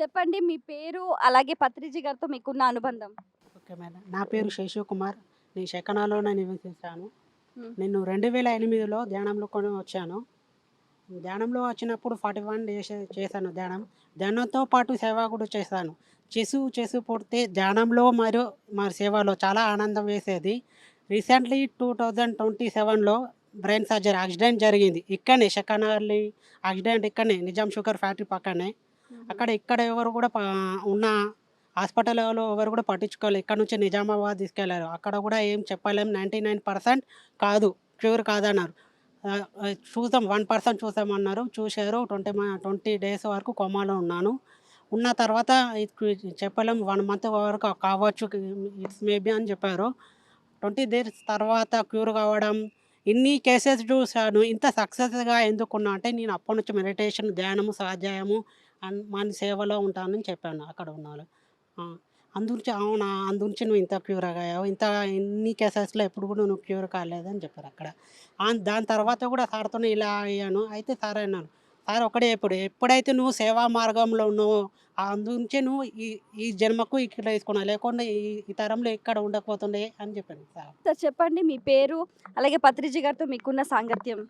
చెప్పండి మీ పేరు, అలాగే పత్రిజీ గారితో మీకున్న అనుబంధం? Okay madam. నా పేరు శేషు కుమార్. నేను శకనాలోనే నివసించాను. హ్మ్. నేను 2008లో ధ్యానంలో కొని వచ్చాను. ధ్యానంలో వచ్చినప్పుడు 41 డేస్ చేశాను ధ్యానం. ధ్యానంతో పాటు సేవ కూడా చేశాను. చేస్తూ పుడితే ధ్యానంలో మరియు మరి సేవలో చాలా ఆనందం వేసేది. రీసెంట్‌లీ 2027లో బ్రెయిన్ సర్జరీ యాక్సిడెంట్ జరిగింది. ఇక్కడనే షకనాలి యాక్సిడెంట్ ఇక్కడనే నిజాం షుగర్ ఫ్యాక్టరీ పక్కనే. హుహు. ఇక్కడ ఎవరు కూడా ఉన్న హాస్పిటల్‌లో ఎవరు కూడా పట్టించుకోలే. ఇక్కడ నుంచి నిజామాబాద్ తీసుకెళ్లారు. అక్కడ కూడా ఏం చెప్పలేం 99% కాదు, క్యూర్ కాదన్నారు. చూసాం 1% చూసామన్నారు. చూసారు. 20 డేస్ వరకు కోమాలో ఉన్నాను. ఉన్న తర్వాత చెప్పలేం 1 మంత్ వరకు కావచ్చు. ఇట్స్ మేబీ అని చెప్పారు. 20 డేస్ తర్వాత క్యూర్ కావడం, ఇన్ని కేసెస్ చూసాను. ఇంత సక్సెస్‌గా ఎందుకున్నా అంటే నేను అప్పటినుంచి మెడిటేషన్, ధ్యానము, స్వాధ్యాయము మన సేవలో ఉంటానని చెప్పాను అక్కడ ఉన్నోళ్ళు. ఆ! అందుగురించి అవునా! అందుగురించి నువ్వు ఇంత క్యూర్ అయ్యావు. ఇన్ని కేసెస్‌లో ఎప్పుడు కూడా నువ్వు క్యూర్ కాలేదని చెప్పారక్కడ. దాని తర్వాత కూడా సార్‌తోని ఇలా అయ్యాను. అయితే సార్ అన్నారు. సార్ ఒకటే చెప్పుడు. ఎప్పుడైతే నువ్వు సేవా మార్గంలో ఉన్నావో అందుంచే నువ్వు ఈ ఈ జన్మకు ఇక్కడ తీసుకున్నావు. లేకుండా ఈ తరంలో ఇక్కడ ఉండకపోతుండే అని చెప్పాను సార్. సార్ చెప్పండి మీ పేరు, అలాగే పత్రిజీ గారితో మీకున్న సాంగత్యం?